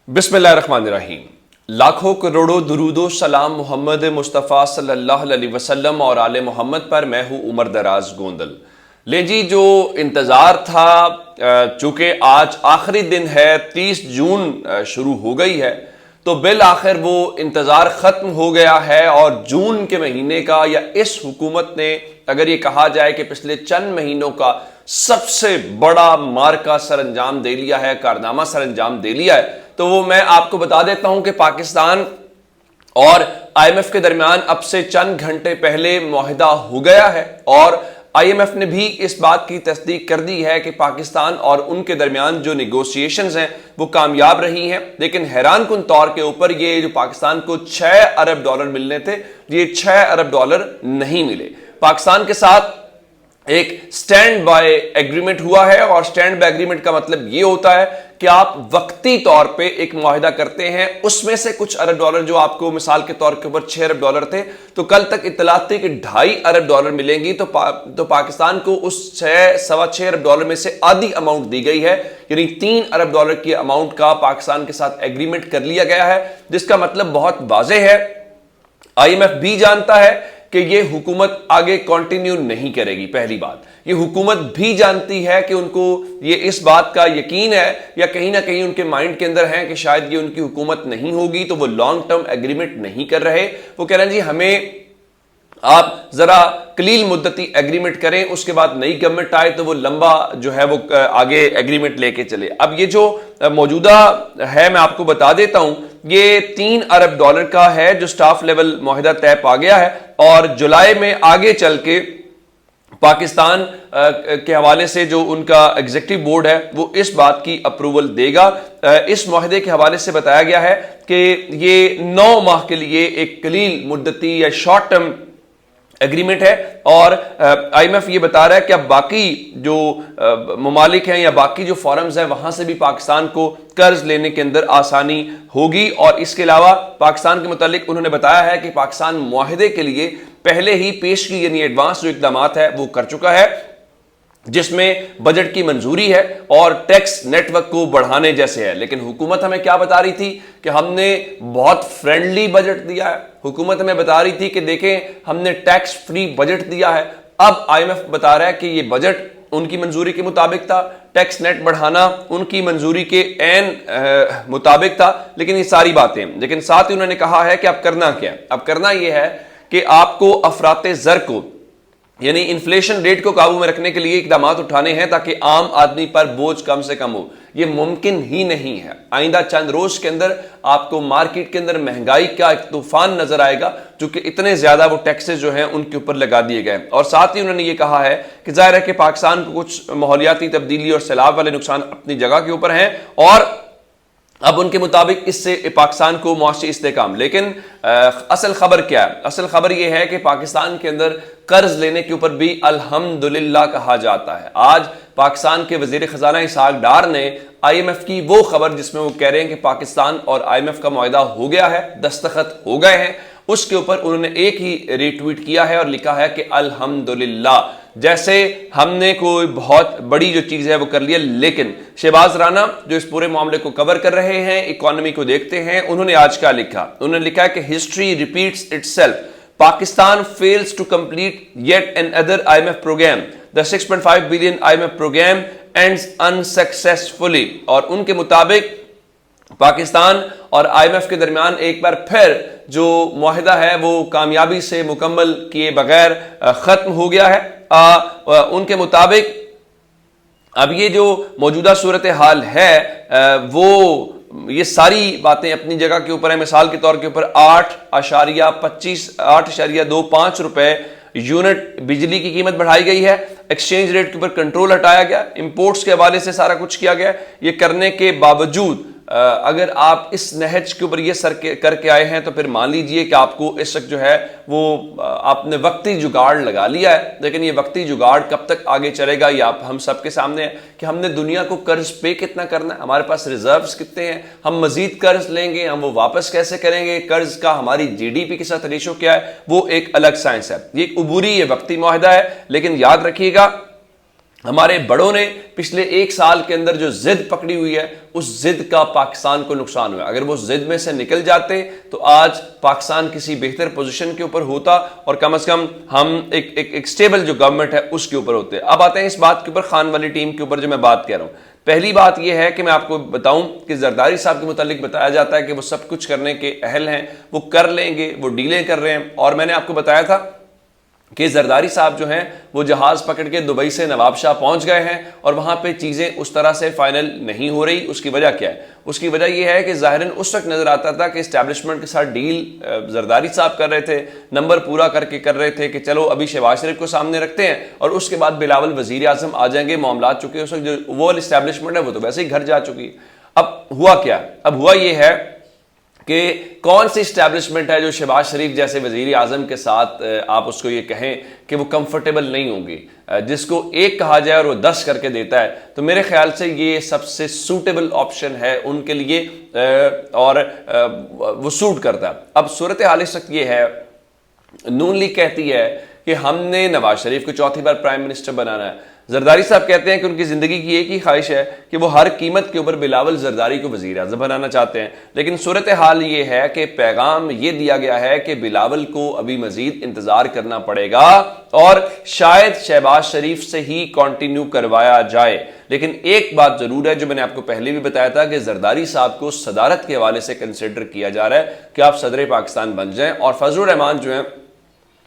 बिस्मिल्लाहिर्रहमानिर्रहीम। लाखों करोड़ों दुरूदो सलाम मोहम्मद मुस्तफ़ा सल्लल्लाहु अलैहि वसल्लम और आले मोहम्मद पर। मैं हूँ उमर दराज गोंदल। ले जी, जो इंतज़ार था, चूँकि आज आखिरी दिन है, 30 जून शुरू हो गई है, तो बिल आखिर वो इंतज़ार ख़त्म हो गया है। और जून के महीने का, या इस हुकूमत ने अगर ये कहा जाए कि पिछले चंद महीनों का सबसे बड़ा मार्का सर अंजाम दे लिया है, कारनामा सर अंजाम दे लिया है, तो वो मैं आपको बता देता हूं कि पाकिस्तान और आईएमएफ के दरमियान अब से चंद घंटे पहले मुआहिदा हो गया है। और आईएमएफ ने भी इस बात की तस्दीक कर दी है कि पाकिस्तान और उनके दरमियान जो निगोशिएशंस हैं वो कामयाब रही हैं। लेकिन हैरान कुन तौर के ऊपर ये जो पाकिस्तान को 6 अरब डॉलर मिलने थे, ये 6 अरब डॉलर नहीं मिले। पाकिस्तान के साथ एक स्टैंड बाय एग्रीमेंट हुआ है, और स्टैंड बाय एग्रीमेंट का मतलब यह होता है कि आप वक्ती तौर पे एक मुआहिदा करते हैं, उसमें से कुछ अरब डॉलर जो आपको मिसाल के तौर के ऊपर 6 अरब डॉलर थे, तो कल तक इत्तलात थी कि 2.5 अरब डॉलर मिलेंगी, तो पाकिस्तान को उस 6-6.25 अरब डॉलर में से आधी अमाउंट दी गई है, यानी 3 अरब डॉलर की अमाउंट का पाकिस्तान के साथ एग्रीमेंट कर लिया गया है। जिसका मतलब बहुत वाज़ेह है, आईएमएफ भी जानता है कि यह हुकूमत आगे कंटिन्यू नहीं करेगी। पहली बात, यह हुकूमत भी जानती है कि उनको ये इस बात का यकीन है, या कहीं ना कहीं उनके माइंड के अंदर है कि शायद ये उनकी हुकूमत नहीं होगी, तो वो लॉन्ग टर्म एग्रीमेंट नहीं कर रहे। वो कह रहे हैं जी हमें आप जरा कलील मुद्दती एग्रीमेंट करें, उसके बाद नई गवर्नमेंट आए तो वो लंबा जो है वो आगे एग्रीमेंट लेके चले। अब ये जो मौजूदा है, मैं आपको बता देता हूं, ये 3 अरब डॉलर का है जो स्टाफ लेवल मुआहिदा तय पा गया है, और जुलाई में आगे चल के पाकिस्तान के हवाले से जो उनका एग्जीक्यूटिव बोर्ड है वो इस बात की अप्रूवल देगा। इस मुआहिदे के हवाले से बताया गया है कि ये 9 माह के लिए एक कलील मुद्दती या शॉर्ट टर्म एग्रीमेंट है। और आईएमएफ ये बता रहा है कि अब बाकी जो ममालिक हैं या बाकी जो फॉरम्स हैं वहां से भी पाकिस्तान को कर्ज लेने के अंदर आसानी होगी। और इसके अलावा पाकिस्तान के मुतालिक उन्होंने बताया है कि पाकिस्तान मुआहिदे के लिए पहले ही पेश की, यानी एडवांस जो इकदाम है वो कर चुका है, जिसमें बजट की मंजूरी है और टैक्स नेटवर्क को बढ़ाने जैसे है। लेकिन हुकूमत हमें क्या बता रही थी कि हमने बहुत फ्रेंडली बजट दिया है। हुकूमत हमें बता रही थी कि देखें हमने टैक्स फ्री बजट दिया है। अब आईएमएफ बता रहा है कि ये बजट उनकी मंजूरी के मुताबिक था, टैक्स नेट बढ़ाना उनकी मंजूरी के एन मुताबिक था। लेकिन ये सारी बातें, लेकिन साथ ही उन्होंने कहा है कि अब करना क्या है। अब करना यह है कि आपको अफराते ज़र को, यानी इन्फ्लेशन रेट को काबू में रखने के लिए इकदाम उठाने हैं ताकि आम आदमी पर बोझ कम से कम हो। यह मुमकिन ही नहीं है। आइंदा चंद रोज के अंदर आपको मार्केट के अंदर महंगाई का एक तूफान नजर आएगा, क्योंकि इतने ज्यादा वो टैक्सेस जो हैं उनके ऊपर लगा दिए गए। और साथ ही उन्होंने ये कहा है कि जाहिर है कि पाकिस्तान को कुछ माहौलियाती तब्दीली और सैलाब वाले नुकसान अपनी जगह के ऊपर हैं, और अब उनके मुताबिक इससे पाकिस्तान को मुआशी इस्तेकाम। लेकिन असल खबर क्या है? असल खबर यह है कि पाकिस्तान के अंदर कर्ज लेने के ऊपर भी अल्हम्दुलिल्लाह कहा जाता है। आज पाकिस्तान के वजीर खजाना इसहाक डार ने आईएमएफ की वो खबर जिसमें वो कह रहे हैं कि पाकिस्तान और आईएमएफ का मुआहिदा हो गया है, दस्तखत हो गए हैं, उसके ऊपर उन्होंने एक ही रीट्वीट किया है और लिखा है कि अल्हम्दुलिल्लाह, जैसे हमने कोई बहुत बड़ी जो चीज है वो कर लिया। लेकिन शहबाज राना जो इस पूरे मामले को कवर कर रहे हैं, इकोनॉमी को देखते हैं, उन्होंने आज क्या लिखा? उन्होंने लिखा है कि history repeats itself, Pakistan fails to complete yet another IMF programme, the 6.5 billion IMF programme ends unsuccessfully. और उनके मुताबिक पाकिस्तान और आईएमएफ के दरमियान एक बार फिर जो मुआहिदा है वो कामयाबी से मुकम्मल किए बगैर खत्म हो गया है। उनके मुताबिक अब ये जो मौजूदा सूरत हाल है वो ये सारी बातें अपनी जगह के ऊपर है। मिसाल के तौर के ऊपर 8.25 रुपए यूनिट बिजली की कीमत बढ़ाई गई है, एक्सचेंज रेट के ऊपर कंट्रोल हटाया गया, इंपोर्ट्स के हवाले से सारा कुछ किया गया। ये करने के बावजूद अगर आप इस नहज के ऊपर ये सर करके आए हैं तो फिर मान लीजिए कि आपको इस वक्त जो है वो आपने वक्ती जुगाड़ लगा लिया है। लेकिन ये वक्ती जुगाड़ कब तक आगे चलेगा ये आप हम सबके सामने है कि हमने दुनिया को कर्ज पे कितना करना है, हमारे पास रिजर्व्स कितने हैं, हम मजीद कर्ज लेंगे, हम वो वापस कैसे करेंगे, कर्ज का हमारी जीडीपी के साथ रेशो क्या है, वो एक अलग साइंस है। ये एक उबूरी, ये वक्ती मुआहिदा है। लेकिन याद रखिएगा हमारे बड़ों ने पिछले एक साल के अंदर जो जिद पकड़ी हुई है, उस जिद का पाकिस्तान को नुकसान हुआ। अगर वो जिद में से निकल जाते तो आज पाकिस्तान किसी बेहतर पोजीशन के ऊपर होता और कम से कम हम एक स्टेबल जो गवर्नमेंट है उसके ऊपर होते। अब आते हैं इस बात के ऊपर, खान वाली टीम के ऊपर जो मैं बात कह रहा हूं। पहली बात यह है कि मैं आपको बताऊं कि जरदारी साहब के मुतालिक बताया जाता है कि वो सब कुछ करने के अहल हैं, वो कर लेंगे, वो डीलें कर रहे हैं। और मैंने आपको बताया था कि जरदारी साहब जो हैं वो जहाज पकड़ के दुबई से नवाबशाह पहुंच गए हैं और वहां पे चीजें उस तरह से फाइनल नहीं हो रही। उसकी वजह क्या है? उसकी वजह यह है कि ज़ाहिरन उस वक्त नजर आता था कि एस्टैब्लिशमेंट के साथ डील जरदारी साहब कर रहे थे, नंबर पूरा करके कर रहे थे कि चलो अभी शहबाज शरीफ को सामने रखते हैं और उसके बाद बिलावल वजीर आजम आ जाएंगे, मामला चुके। उस वक्त जो वो एस्टैब्लिशमेंट है वो तो वैसे ही घर जा चुकी है। अब हुआ क्या? अब हुआ ये है कि कौन सी स्टैब्लिशमेंट है जो शहबाज शरीफ जैसे वजीर आजम के साथ आप उसको ये कहें कि वो कंफर्टेबल नहीं होगी, जिसको एक कहा जाए और वो 10 करके देता है। तो मेरे ख्याल से ये सबसे सूटेबल ऑप्शन है उनके लिए और वो सूट करता है। अब सूरत हाल इस वक्त ये है, नून लीग कहती है कि हमने नवाज शरीफ को चौथी बार प्राइम मिनिस्टर बनाना है। जरदारी साहब कहते हैं कि उनकी जिंदगी की एक ही ख्वाहिश है कि वो हर कीमत के ऊपर बिलावल जरदारी को वजीर आज़म बनाना चाहते हैं। लेकिन सूरत हाल ये है कि पैगाम ये दिया गया है कि बिलावल को अभी मजीद इंतजार करना पड़ेगा और शायद शहबाज शरीफ से ही कंटिन्यू करवाया जाए। लेकिन एक बात जरूर है जो मैंने आपको पहले भी बताया था कि जरदारी साहब को सदारत के हवाले से कंसिडर किया जा रहा है कि आप सदर पाकिस्तान बन जाएं और फजलुर रहमान जो है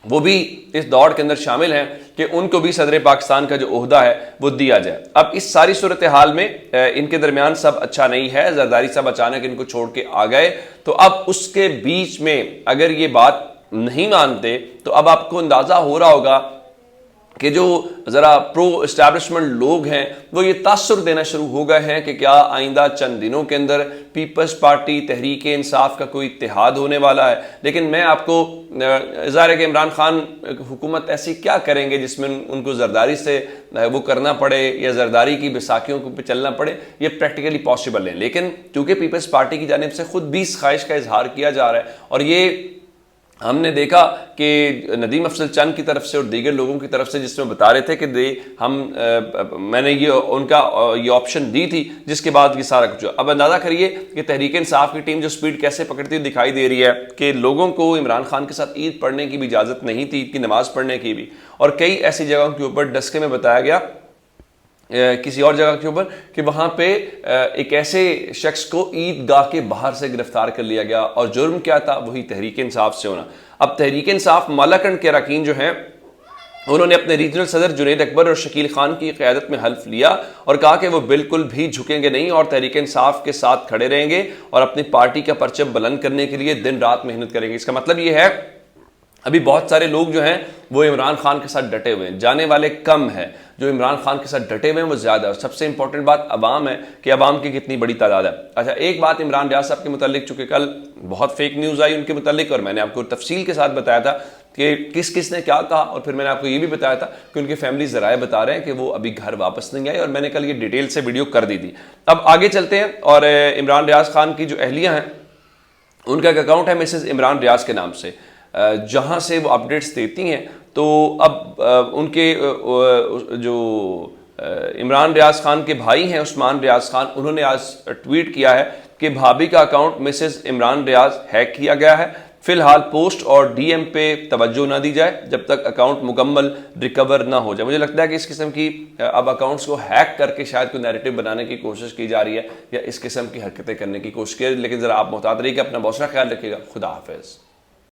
वो भी इस दौड़ के अंदर शामिल हैं कि उनको भी सदर पाकिस्तान का जो ओहदा है वो दिया जाए। अब इस सारी सूरत हाल में इनके दरमियान सब अच्छा नहीं है। जरदारी साहब अचानक इनको छोड़ के आ गए, तो अब उसके बीच में अगर ये बात नहीं मानते तो अब आपको अंदाजा हो रहा होगा कि जो जरा प्रो एस्टैब्लिशमेंट लोग हैं वो ये तासुर देना शुरू हो गए हैं कि क्या आइंदा चंद दिनों के अंदर पीपल्स पार्टी तहरीक इंसाफ का कोई इत्तेहाद होने वाला है। लेकिन मैं आपको ज़ाहिर है कि इमरान खान हुकूमत ऐसी क्या करेंगे जिसमें उनको जरदारी से वो करना पड़े या जरदारी की बैसाखियों पे चलना पड़े, ये प्रैक्टिकली पॉसिबल है। लेकिन चूंकि पीपल्स पार्टी की जानिब से खुद भी इस ख्वाहिश का इजहार किया जा रहा है और ये हमने देखा कि नदीम अफजल चंद की तरफ से और दीगर लोगों की तरफ से जिसमें बता रहे थे कि मैंने ये उनका ये ऑप्शन दी थी, जिसके बाद ये सारा कुछ। अब अंदाजा करिए कि तहरीक इंसाफ की टीम जो स्पीड कैसे पकड़ती हुई दिखाई दे रही है कि लोगों को इमरान खान के साथ ईद पढ़ने की भी इजाज़त नहीं थी, ईद की नमाज पढ़ने की भी, और कई ऐसी जगहों के ऊपर डस्के में बताया गया किसी और जगह के ऊपर कि वहां पे एक ऐसे शख्स को ईदगाह के बाहर से गिरफ्तार कर लिया गया और जुर्म क्या था? वही तहरीक इंसाफ से होना। अब तहरीक इंसाफ मालाकंड के अरकान जो हैं उन्होंने अपने रीजनल सदर जुनैद अकबर और शकील खान की क़यादत में हल्फ लिया और कहा कि वो बिल्कुल भी झुकेंगे नहीं और तहरीक इंसाफ के साथ खड़े रहेंगे और अपनी पार्टी का परचम बुलंद करने के लिए दिन रात मेहनत करेंगे। इसका मतलब ये है अभी बहुत सारे लोग जो हैं वो इमरान खान के साथ डटे हुए हैं, जाने वाले कम है, जो इमरान खान के साथ डटे हुए हैं वो ज्यादा है। और सबसे इंपॉर्टेंट बात अवाम है कि अवाम की कितनी बड़ी तादाद है। अच्छा, एक बात इमरान रियाज साहब के मुतालिक, चूंकि कल बहुत फेक न्यूज आई उनके मुतालिक और मैंने आपको तफसील के साथ बताया था कि किस किस ने क्या कहा, और फिर मैंने आपको ये भी बताया था कि उनकी फैमिली जराए बता रहे हैं कि वो अभी घर वापस नहीं आए, और मैंने कल ये डिटेल से वीडियो कर दी थी। अब आगे चलते हैं और इमरान रियाज खान की जो अहलिया हैं उनका एक अकाउंट है मिसेज इमरान रियाज के नाम से, जहां से वो अपडेट्स देती हैं। तो अब उनके जो इमरान रियाज खान के भाई हैं उस्मान रियाज खान, उन्होंने आज ट्वीट किया है कि भाभी का account Mrs Imran Riaz hack किया गया है, फिलहाल पोस्ट और डीएम पे तवज्जो ना दी जाए जब तक अकाउंट मुकम्मल रिकवर ना हो जाए। मुझे लगता है कि इस किस्म की अब अकाउंट्स को हैक करके शायद कोई नैरेटिव बनाने की कोशिश की जा रही है या इस किस्म की हरकतें करने की कोशिश की, लेकिन जरा आप मुहतात रहिएगा, अपना बहुत सारा ख्याल रखिएगा। खुदा हाफिज।